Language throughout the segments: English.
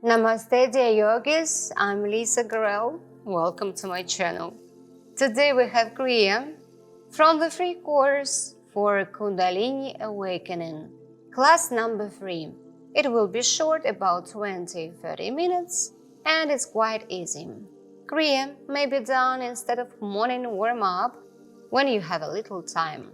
Namaste dear yogis, I'm Grail. Welcome to my channel. Today we have Kriya from the free course for Kundalini Awakening, class number 3. It will be short, about 20-30 minutes, and it's quite easy. Kriya may be done instead of morning warm-up when you have a little time.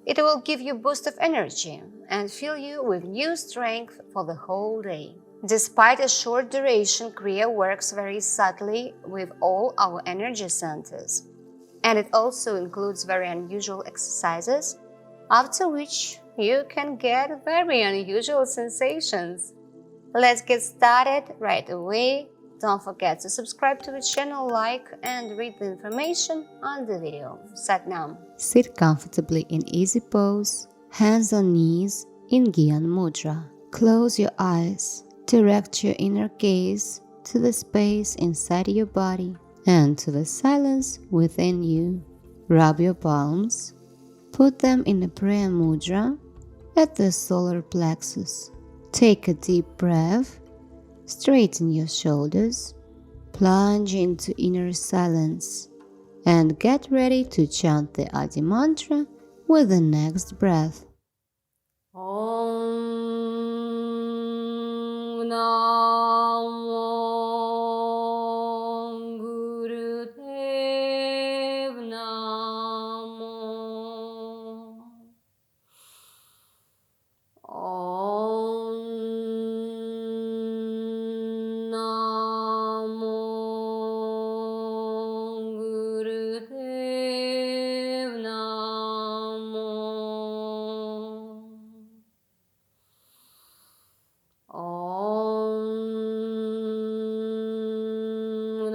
It will give you a boost of energy and fill you with new strength for the whole day. Despite a short duration, Kriya works very subtly with all our energy centers, and it also includes very unusual exercises, after which you can get very unusual sensations. Let's get started right away. Don't forget to subscribe to the channel, like and read the information on the video. Sat Nam. Sit comfortably in easy pose, hands on knees in Gyan Mudra. Close your eyes. Direct your inner gaze to the space inside your body and to the silence within you. Rub your palms. Put them in a prayer mudra at the solar plexus. Take a deep breath. Straighten your shoulders. Plunge into inner silence and get ready to chant the Adi mantra with the next breath. Namo Gurudev Namo Om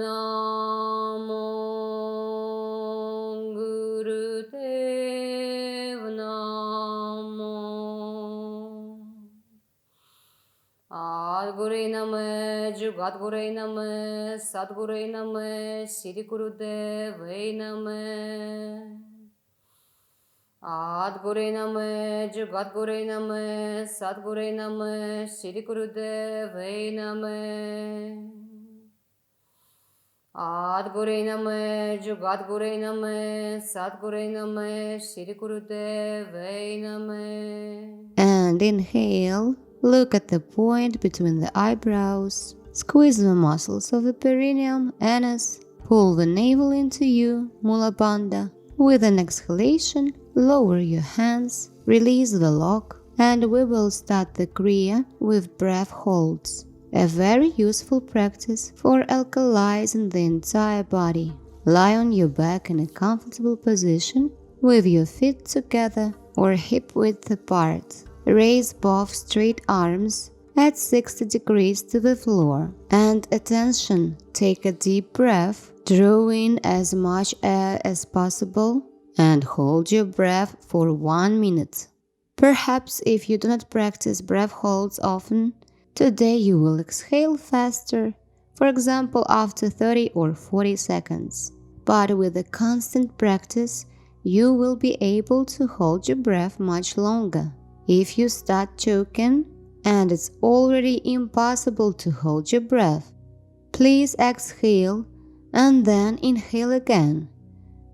Namo Gurudev Namo Gurui Name, Jugat Gurui Name, Sadgurui Name, Siri Gurudevai Name. Ad Gurui Name, Jugat Gurui Name, Sadgurui Name, Siri Gurudevai Name. Ad Gurui Name, Jugat Gurui Name, Sadgurui Name, Siri Gurudevai Name. And inhale. Look at the point between the eyebrows. Squeeze the muscles of the perineum, anus. Pull the navel into you, Mula Bandha. With an exhalation, lower your hands, release the lock, and we will start the Kriya with breath holds. A very useful practice for alkalizing the entire body. Lie on your back in a comfortable position with your feet together or hip width apart. Raise both straight arms at 60 degrees to the floor. And attention, take a deep breath, draw in as much air as possible, and hold your breath for 1 minute. Perhaps if you do not practice breath holds often, today you will exhale faster, for example after 30 or 40 seconds. But with a constant practice, you will be able to hold your breath much longer. If you start choking and it's already impossible to hold your breath, please exhale and then inhale again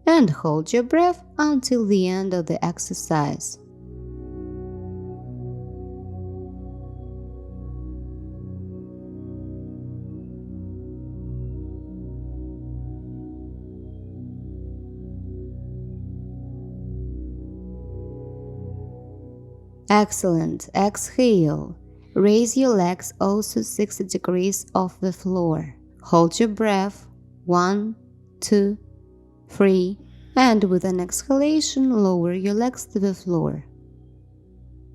and hold your breath until the end of the exercise. Excellent. Exhale. Raise your legs also 60 degrees off the floor. Hold your breath. 1, 2, 3. And with an exhalation, lower your legs to the floor.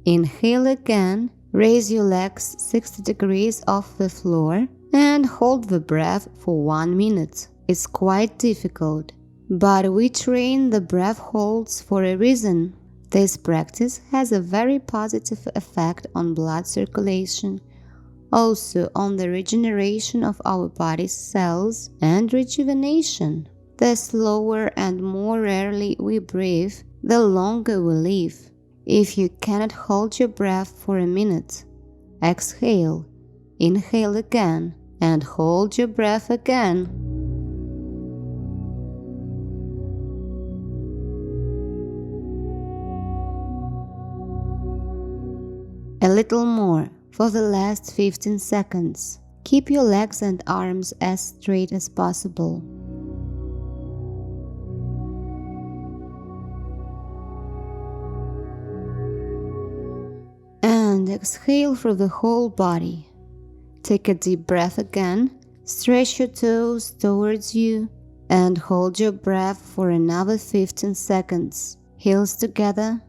Inhale again. Raise your legs 60 degrees off the floor and hold the breath for 1 minute. It's quite difficult, but we train the breath holds for a reason. This practice has a very positive effect on blood circulation, also on the regeneration of our body's cells and rejuvenation. The slower and more rarely we breathe, the longer we live. If you cannot hold your breath for a minute, exhale Inhale again and hold your breath again. A little more for the last 15 seconds. Keep your legs and arms as straight as possible. And exhale through the whole body. Take a deep breath again, stretch your toes towards you, and hold your breath for another 15 seconds. Heels together.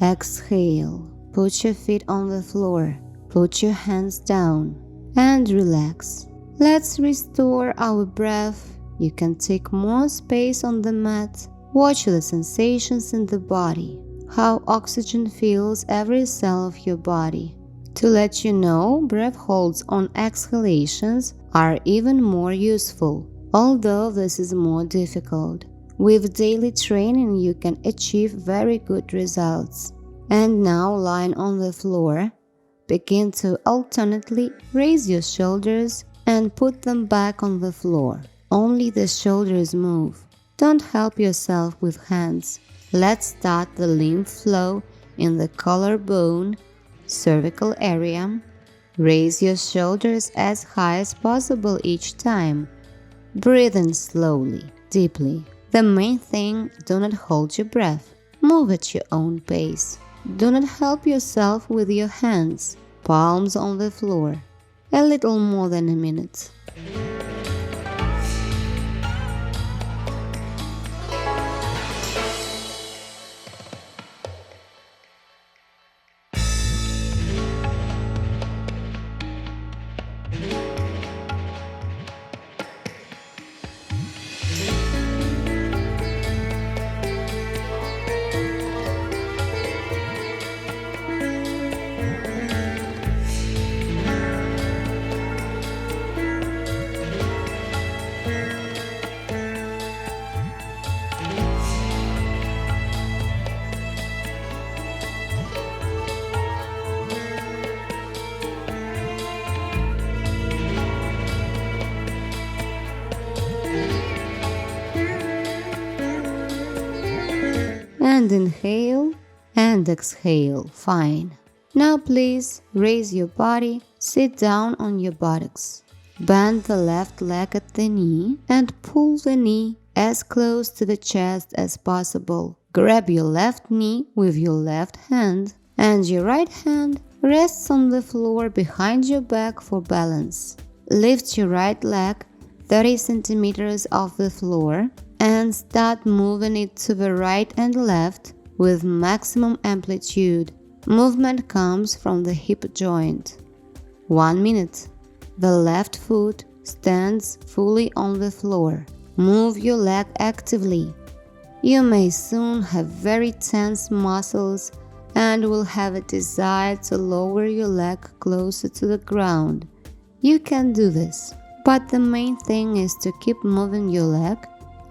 Exhale. Put your feet on the floor. Put your hands down and relax. Let's restore our breath. You can take more space on the mat. Watch the sensations in the body, how oxygen fills every cell of your body. To let you know, breath holds on exhalations are even more useful, although this is more difficult. With daily training, you can achieve very good results. And now, lying on the floor, begin to alternately raise your shoulders and put them back on the floor. Only the shoulders move. Don't help yourself with hands. Let's start the lymph flow in the collarbone, cervical area. Raise your shoulders as high as possible each time. Breathe in slowly, deeply. The main thing, do not hold your breath. Move at your own pace. Do not help yourself with your hands, palms on the floor. A little more than a minute. And inhale and exhale. Fine. Now please raise your body, sit down on your buttocks. Bend the left leg at the knee and pull the knee as close to the chest as possible. Grab your left knee with your left hand and your right hand rests on the floor behind your back for balance. Lift your right leg 30 centimeters off the floor and start moving it to the right and left with maximum amplitude. Movement comes from the hip joint. 1 minute. The left foot stands fully on the floor. Move your leg actively. You may soon have very tense muscles and will have a desire to lower your leg closer to the ground. You can do this, but the main thing is to keep moving your leg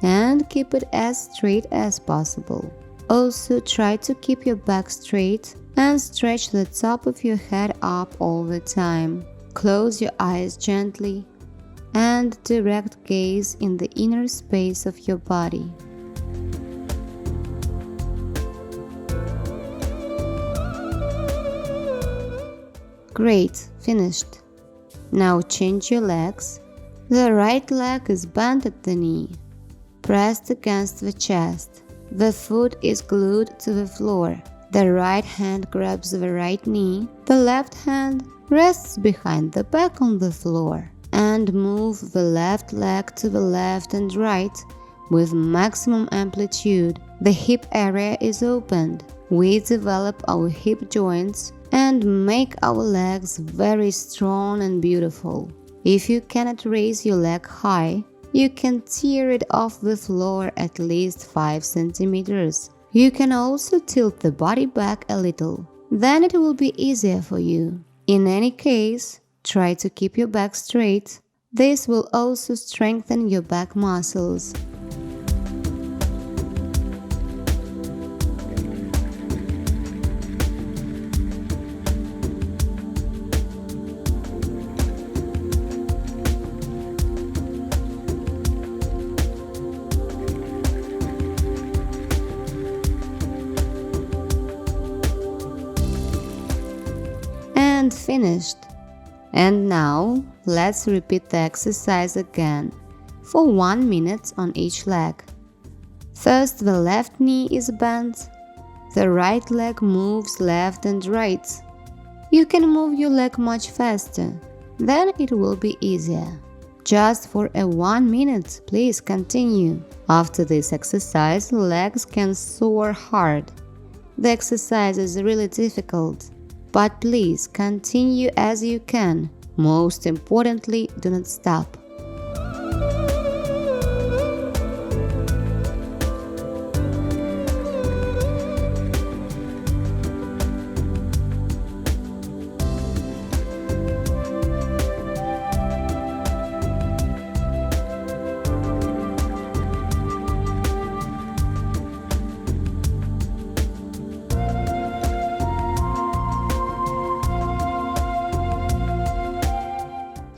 and keep it as straight as possible. Also, try to keep your back straight and stretch the top of your head up all the time. Close your eyes gently and direct gaze in the inner space of your body. Great, finished. Now change your legs. The right leg is bent at the knee, pressed against the chest. The foot is glued to the floor. The right hand grabs the right knee. The left hand rests behind the back on the floor. And move the left leg to the left and right with maximum amplitude. The hip area is opened. We develop our hip joints and make our legs very strong and beautiful. If you cannot raise your leg high, you can tear it off the floor at least 5 centimeters. You can also tilt the body back a little. Then it will be easier for you. In any case, try to keep your back straight. This will also strengthen your back muscles. finished. And now, let's repeat the exercise again for 1 minute on each leg. First, the left knee is bent. The right leg moves left and right. You can move your leg much faster, then it will be easier. Just for a 1 minute, please continue. After this exercise, legs can soar hard. The exercise is really difficult, but please continue as you can. Most importantly, do not stop.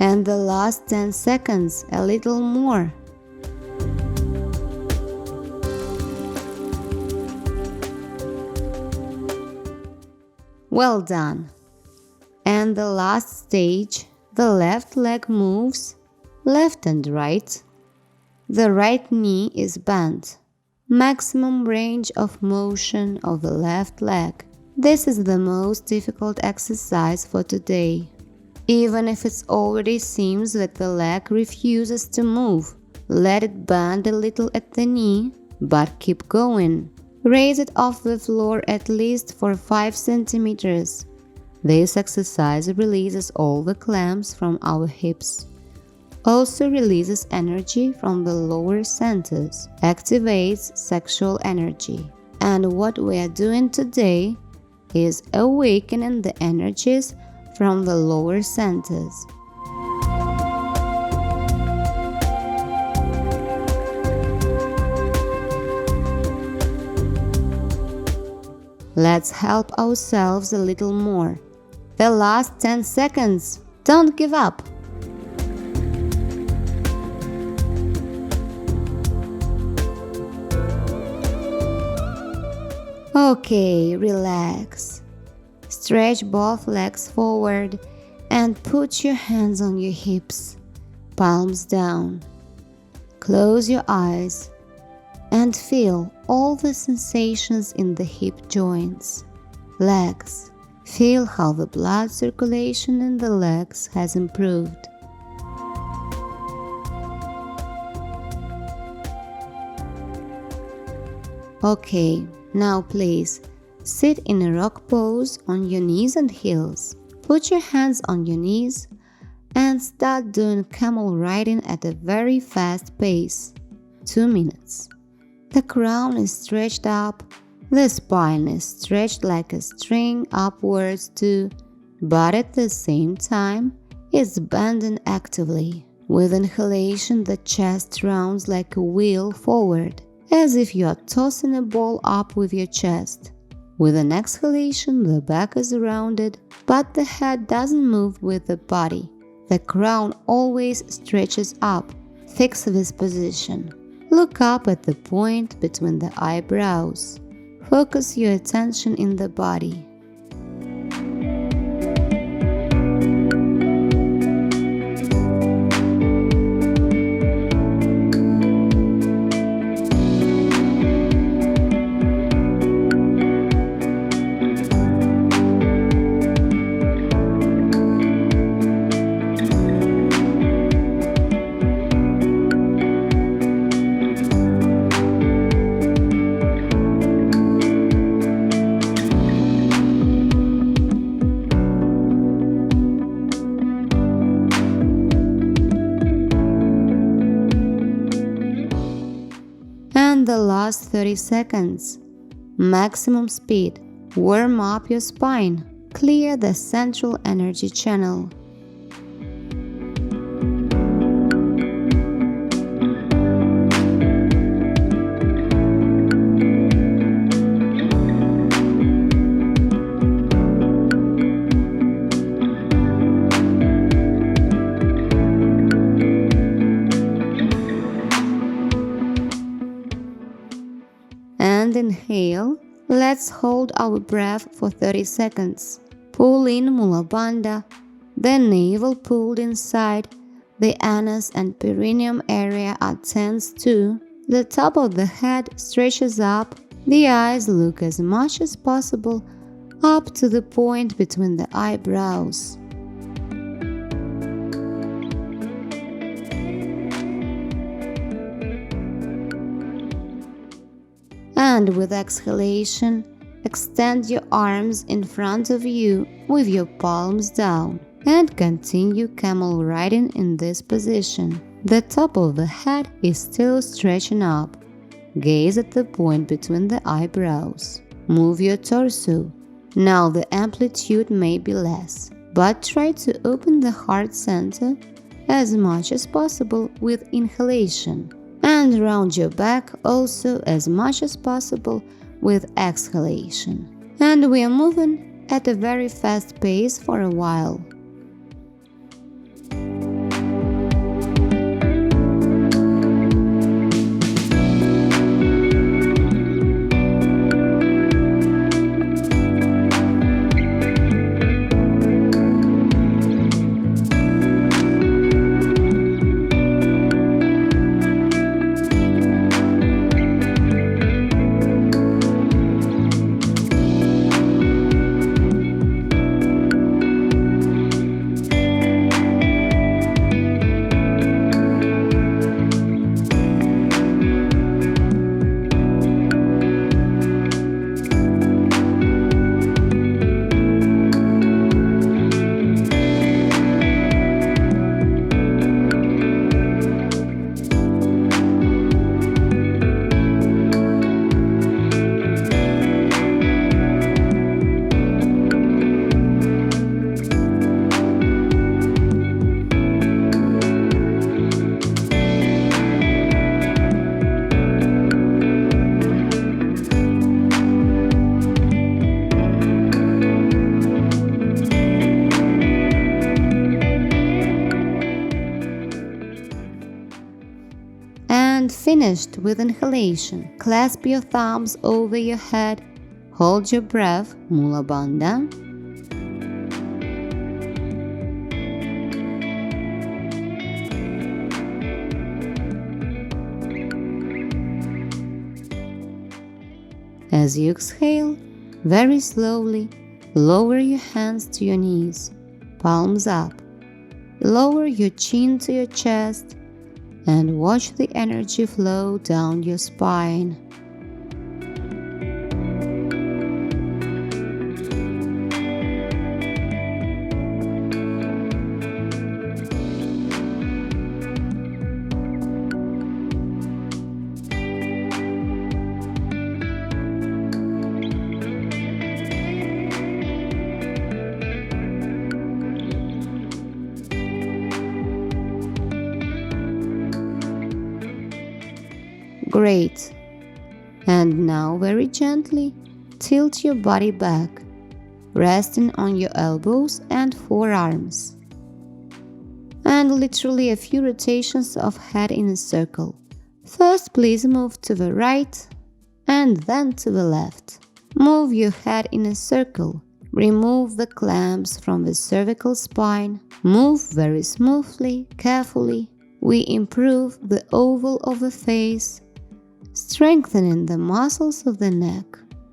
And the last 10 seconds, a little more. Well done. And the last stage, the left leg moves left and right. The right knee is bent. Maximum range of motion of the left leg. This is the most difficult exercise for today. Even if it already seems that the leg refuses to move, let it bend a little at the knee, but keep going. Raise it off the floor at least for 5 centimeters. This exercise releases all the clamps from our hips. Also releases energy from the lower centers, activates sexual energy. And what we are doing today is awakening the energies from the lower centers. Let's help ourselves a little more. The last 10 seconds. Don't give up. Okay, relax. Stretch both legs forward and put your hands on your hips, palms down. Close your eyes and feel all the sensations in the hip joints, legs. Feel how the blood circulation in the legs has improved. Okay, now please sit in a rock pose on your knees and heels. Put your hands on your knees and start doing camel riding at a very fast pace. 2 minutes. The crown is stretched up, the spine is stretched like a string upwards too, but at the same time it's bending actively. With inhalation, the chest rounds like a wheel forward, as if you are tossing a ball up with your chest. With an exhalation, the back is rounded, but the head doesn't move with the body. The crown always stretches up. Fix this position. Look up at the point between the eyebrows. Focus your attention in the body. The last 30 seconds. Maximum speed. Warm up your spine. Clear the central energy channel. And inhale. Let's hold our breath for 30 seconds. Pull in Mula Bandha, the navel pulled inside, the anus and perineum area attends to, the top of the head stretches up, the eyes look as much as possible up to the point between the eyebrows. And with exhalation, extend your arms in front of you with your palms down and continue camel riding in this position. The top of the head is still stretching up. Gaze at the point between the eyebrows. Move your torso. Now the amplitude may be less, but try to open the heart center as much as possible with inhalation. And round your back also as much as possible with exhalation. And we are moving at a very fast pace for a while. Finished with inhalation, clasp your thumbs over your head, hold your breath, Mula Bandha. As you exhale, very slowly, lower your hands to your knees, palms up. Lower your chin to your chest and watch the energy flow down your spine. Great. And now very gently tilt your body back, resting on your elbows and forearms. And literally a few rotations of head in a circle. First, please move to the right and then to the left. Move your head in a circle. Remove the clamps from the cervical spine. Move very smoothly, carefully. We improve the oval of the face, strengthening the muscles of the neck,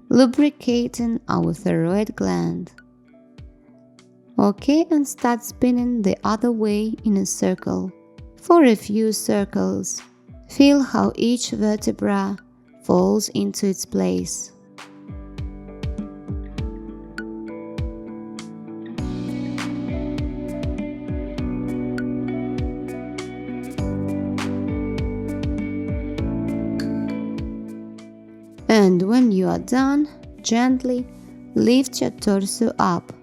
lubricating our thyroid gland. Okay, and start spinning the other way in a circle. For a few circles, feel how each vertebra falls into its place. And when you are done, gently lift your torso up.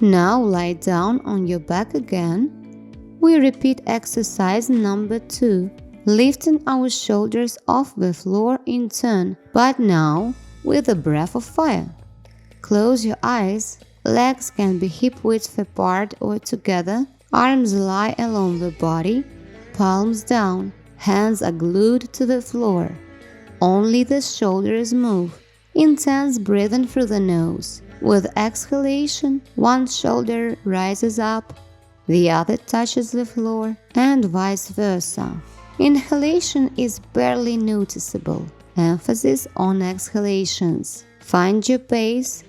Now lie down on your back again. We repeat exercise number 2, lifting our shoulders off the floor in turn, but now with a breath of fire. Close your eyes. Legs can be hip-width apart or together. Arms lie along the body, palms down. Hands are glued to the floor. Only the shoulders move. Intense breathing through the nose. With exhalation, one shoulder rises up, the other touches the floor, and vice versa. Inhalation is barely noticeable. Emphasis on exhalations. Find your pace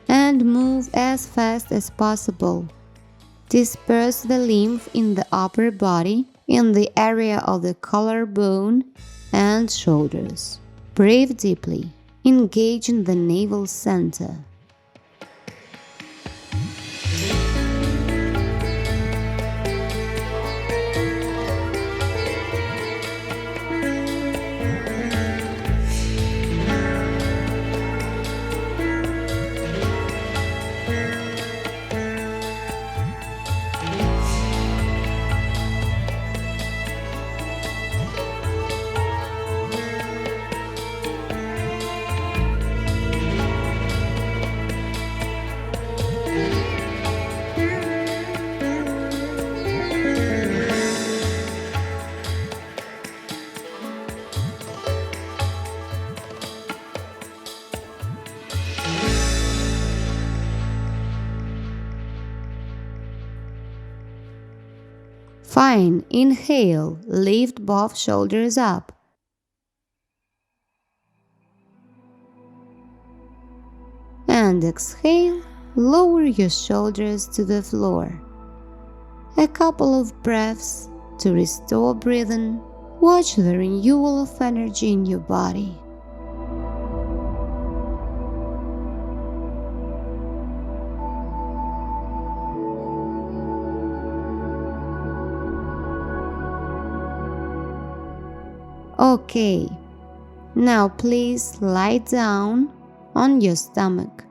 and move as fast as possible. Disperse the lymph in the upper body, in the area of the collarbone and shoulders. Breathe deeply. Engage in the navel center. Fine. Inhale. Lift both shoulders up. And exhale. Lower your shoulders to the floor. A couple of breaths to restore breathing. Watch the renewal of energy in your body. Okay, now please lie down on your stomach.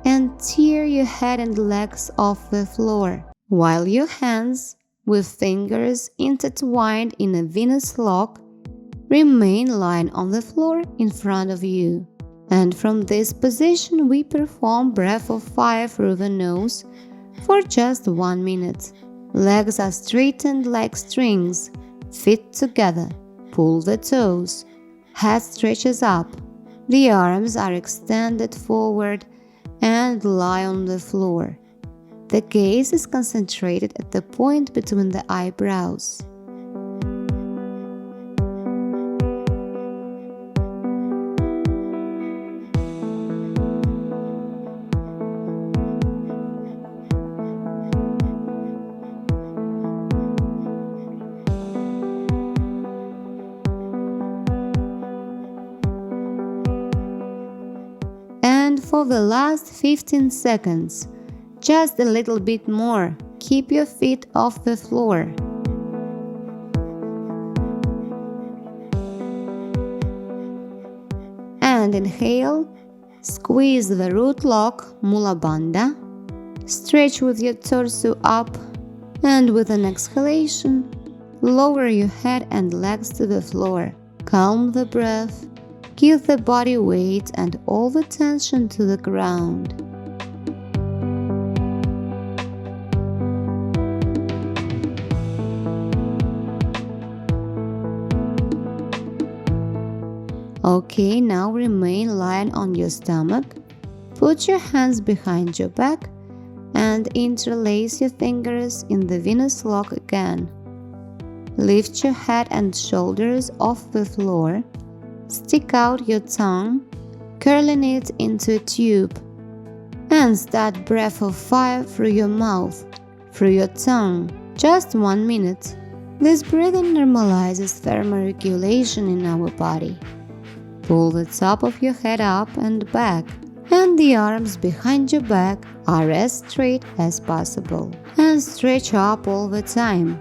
And tear your head and legs off the floor, while your hands, with fingers intertwined in a Venus lock, remain lying on the floor in front of you. And from this position we perform breath of fire through the nose for just 1 minute. Legs are straightened like strings, feet together, pull the toes, head stretches up, the arms are extended forward and lie on the floor. The gaze is concentrated at the point between the eyebrows. For the last 15 seconds, just a little bit more, keep your feet off the floor. And inhale, squeeze the root lock, Mula Bandha, stretch with your torso up, and with an exhalation, lower your head and legs to the floor. Calm the breath. Give the body weight and all the tension to the ground. Okay, now remain lying on your stomach. Put your hands behind your back and interlace your fingers in the Venus lock again. Lift your head and shoulders off the floor. Stick out your tongue, curling it into a tube, and start breath of fire through your mouth, through your tongue, just 1 minute. This breathing normalizes thermoregulation in our body. Pull the top of your head up and back, and the arms behind your back are as straight as possible, and stretch up all the time.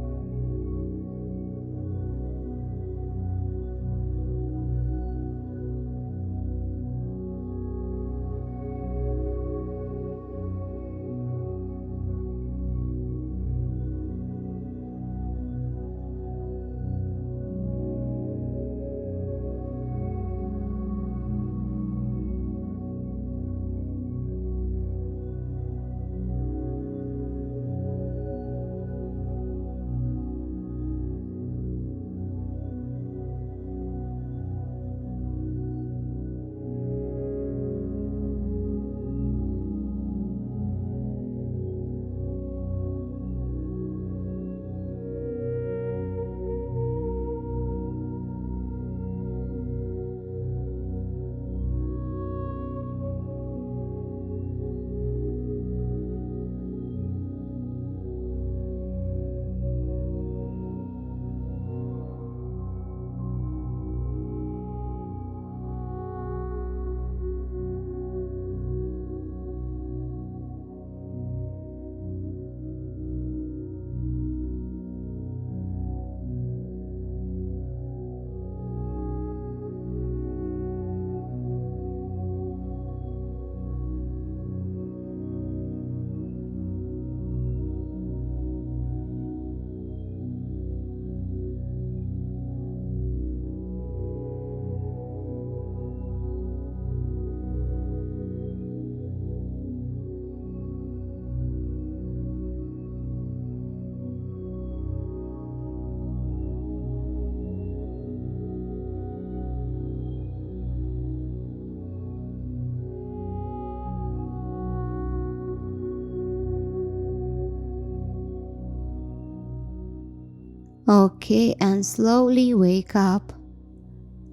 Okay, and slowly wake up.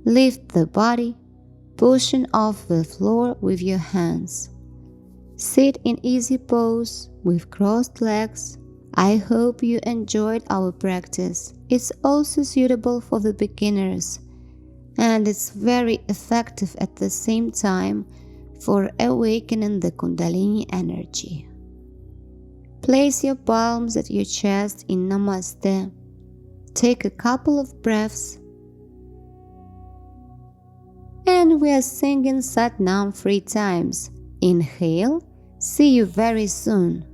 Lift the body, pushing off the floor with your hands. Sit in easy pose with crossed legs. I hope you enjoyed our practice. It's also suitable for the beginners, and it's very effective at the same time for awakening the Kundalini energy. Place your palms at your chest in Namaste. Take a couple of breaths. And we are singing Sat Nam 3 times. Inhale. See you very soon.